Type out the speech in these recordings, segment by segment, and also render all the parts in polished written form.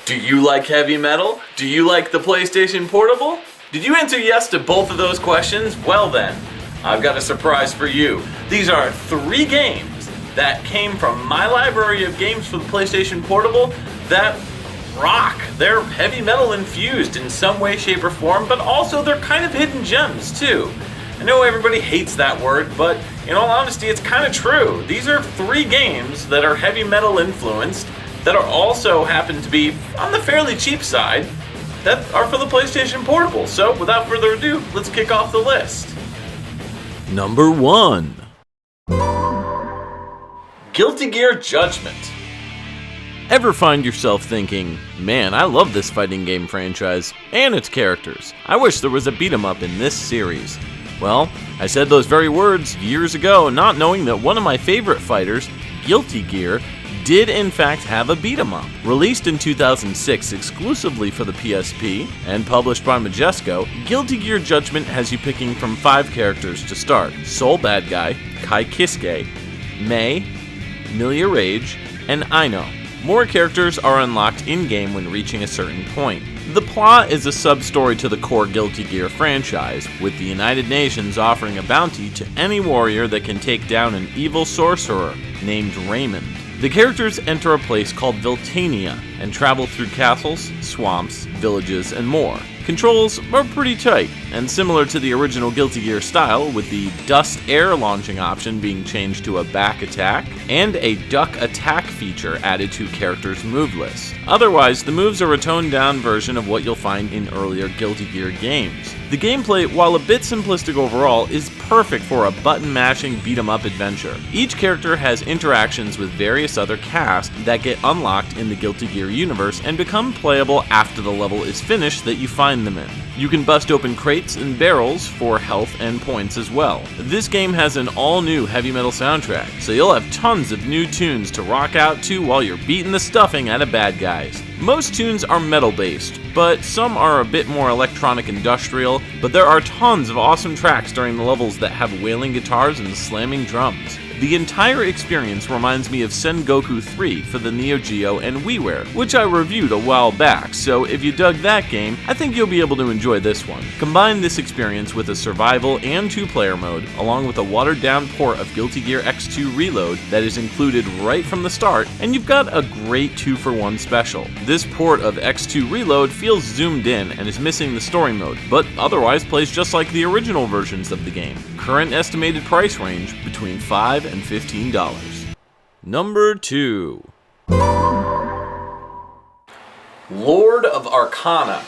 Do you like heavy metal? Do you like the PlayStation Portable? Did you answer yes to both of those questions? Well then, I've got a surprise for you. These are 3 games that came from my library of games for the PlayStation Portable that rock. They're heavy metal infused in some way, shape, or form, but also they're kind of hidden gems too. I know everybody hates that word, but in all honesty, it's kind of true. These are 3 games that are heavy metal influenced, that are also happen to be on the fairly cheap side, that are for the PlayStation Portable. So without further ado, let's kick off the list. Number 1. Guilty Gear Judgment. Ever find yourself thinking, man, I love this fighting game franchise and its characters. I wish there was a beat 'em up in this series. Well, I said those very words years ago, not knowing that one of my favorite fighters, Guilty Gear, did in fact have a beat 'em up. Released in 2006 exclusively for the PSP and published by Majesco, Guilty Gear Judgment has you picking from 5 characters to start: Soul Bad Guy, Kai Kiske, Mei, Milia Rage, and Aino. More characters are unlocked in-game when reaching a certain point. The plot is a sub-story to the core Guilty Gear franchise, with the United Nations offering a bounty to any warrior that can take down an evil sorcerer named Raymond. The characters enter a place called Viltania and travel through castles, swamps, villages, and more. Controls are pretty tight, and similar to the original Guilty Gear style, with the dust air launching option being changed to a back attack, and a duck attack feature added to characters' move list. Otherwise, the moves are a toned down version of what you'll find in earlier Guilty Gear games. The gameplay, while a bit simplistic overall, is perfect for a button-mashing beat-em-up adventure. Each character has interactions with various other casts that get unlocked in the Guilty Gear universe and become playable after the level is finished that you find them in. You can bust open crates and barrels for health and points as well. This game has an all-new heavy metal soundtrack, so you'll have tons of new tunes to rock out to while you're beating the stuffing out of bad guys. Most tunes are metal-based, but some are a bit more electronic industrial, but there are tons of awesome tracks during the levels that have wailing guitars and slamming drums. The entire experience reminds me of Sengoku 3 for the Neo Geo and WiiWare, which I reviewed a while back, so if you dug that game, I think you'll be able to enjoy this one. Combine this experience with a survival and 2-player mode, along with a watered-down port of Guilty Gear X2 Reload that is included right from the start, and you've got a great 2-for-1 special. This port of X2 Reload feels zoomed in and is missing the story mode, but otherwise plays just like the original versions of the game. Current estimated price range between $5 and $15. Number 2. Lord of Arcana.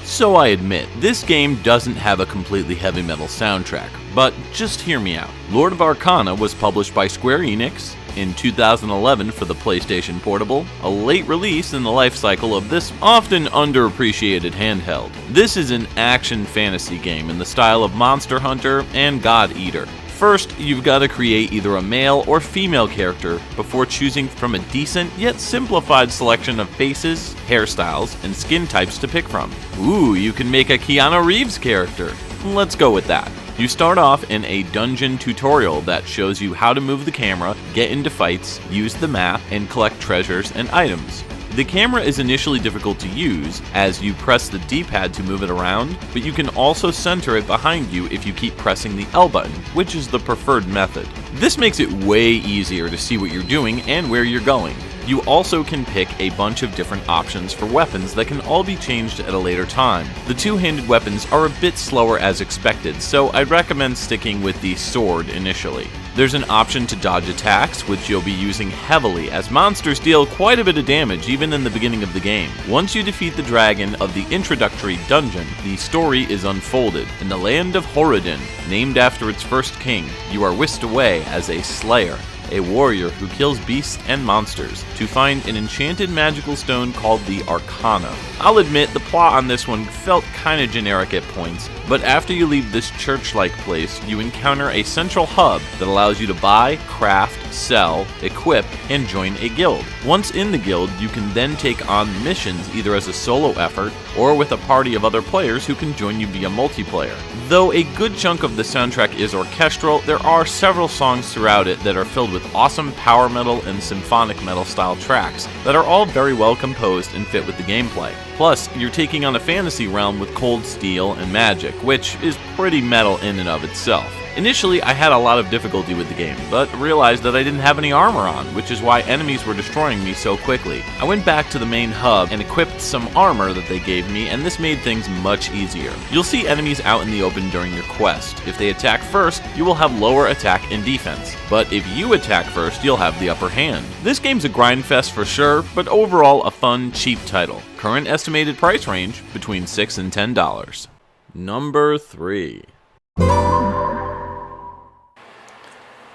So I admit, this game doesn't have a completely heavy metal soundtrack, but just hear me out. Lord of Arcana was published by Square Enix in 2011 for the PlayStation Portable, a late release in the life cycle of this often underappreciated handheld. This is an action fantasy game in the style of Monster Hunter and God Eater. First, you've got to create either a male or female character before choosing from a decent yet simplified selection of faces, hairstyles, and skin types to pick from. Ooh, you can make a Keanu Reeves character. Let's go with that. You start off in a dungeon tutorial that shows you how to move the camera, get into fights, use the map, and collect treasures and items. The camera is initially difficult to use as you press the D-pad to move it around, but you can also center it behind you if you keep pressing the L button, which is the preferred method. This makes it way easier to see what you're doing and where you're going. You also can pick a bunch of different options for weapons that can all be changed at a later time. The two-handed weapons are a bit slower as expected, so I'd recommend sticking with the sword initially. There's an option to dodge attacks, which you'll be using heavily as monsters deal quite a bit of damage even in the beginning of the game. Once you defeat the dragon of the introductory dungeon, the story is unfolded. In the land of Horodin, named after its first king, you are whisked away as a slayer, a warrior who kills beasts and monsters, to find an enchanted magical stone called the Arcana. I'll admit, the plot on this one felt kinda generic at points, but after you leave this church-like place, you encounter a central hub that allows you to buy, craft, sell, equip, and join a guild. Once in the guild, you can then take on missions either as a solo effort or with a party of other players who can join you via multiplayer. Though a good chunk of the soundtrack is orchestral, there are several songs throughout it that are filled with awesome power metal and symphonic metal style tracks that are all very well composed and fit with the gameplay. Plus, you're taking on a fantasy realm with cold steel and magic, which is pretty metal in and of itself. Initially, I had a lot of difficulty with the game, but realized that I didn't have any armor on, which is why enemies were destroying me so quickly. I went back to the main hub and equipped some armor that they gave me, and this made things much easier. You'll see enemies out in the open during your quest. If they attack first, you will have lower attack and defense, but if you attack first, you'll have the upper hand. This game's a grind fest for sure, but overall a fun, cheap title. Current estimated price range between $6 and $10. Number 3.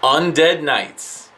Undead Knights.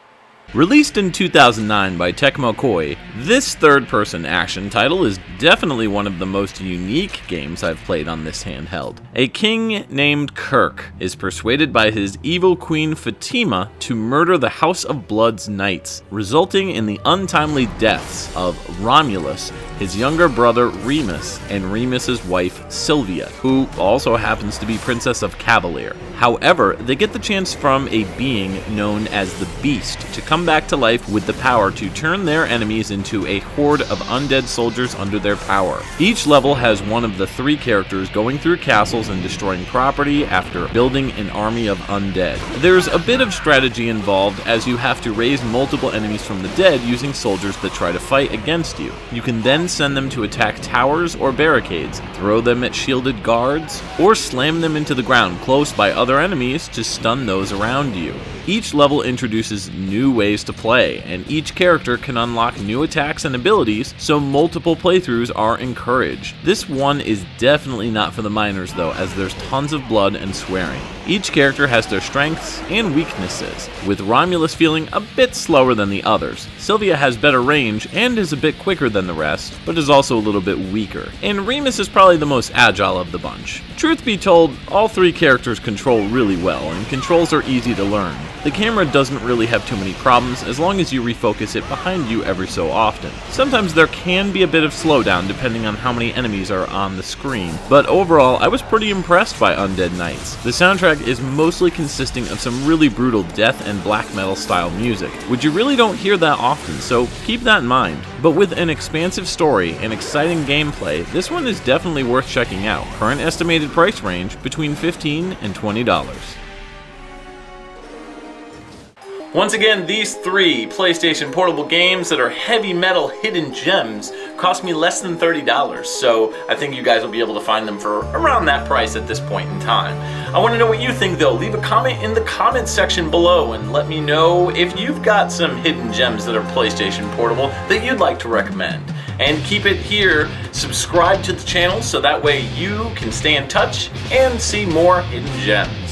Released in 2009 by Tecmo Koei, this third-person action title is definitely one of the most unique games I've played on this handheld. A king named Kirk is persuaded by his evil queen Fatima to murder the House of Blood's knights, resulting in the untimely deaths of Romulus, his younger brother Remus, and Remus's wife Sylvia, who also happens to be Princess of Cavalier. However, they get the chance from a being known as the Beast to come back to life with the power to turn their enemies into a horde of undead soldiers under their power. Each level has one of the 3 characters going through castles and destroying property after building an army of undead. There's a bit of strategy involved as you have to raise multiple enemies from the dead using soldiers that try to fight against you. You can then send them to attack towers or barricades, throw them at shielded guards, or slam them into the ground close by other enemies to stun those around you. Each level introduces new ways to play, and each character can unlock new attacks and abilities, so multiple playthroughs are encouraged. This one is definitely not for the minors though, as there's tons of blood and swearing. Each character has their strengths and weaknesses, with Romulus feeling a bit slower than the others. Sylvia has better range and is a bit quicker than the rest, but is also a little bit weaker. And Remus is probably the most agile of the bunch. Truth be told, all 3 characters control really well, and controls are easy to learn. The camera doesn't really have too many problems as long as you refocus it behind you every so often. Sometimes there can be a bit of slowdown depending on how many enemies are on the screen, but overall I was pretty impressed by Undead Knights. The soundtrack is mostly consisting of some really brutal death and black metal style music, which you really don't hear that often, so keep that in mind. But with an expansive story and exciting gameplay, this one is definitely worth checking out. Current estimated price range between $15 and $20. Once again, these 3 PlayStation Portable games that are heavy metal hidden gems cost me less than $30, so I think you guys will be able to find them for around that price at this point in time. I want to know what you think though. Leave a comment in the comment section below and let me know if you've got some hidden gems that are PlayStation Portable that you'd like to recommend. And keep it here, subscribe to the channel so that way you can stay in touch and see more hidden gems.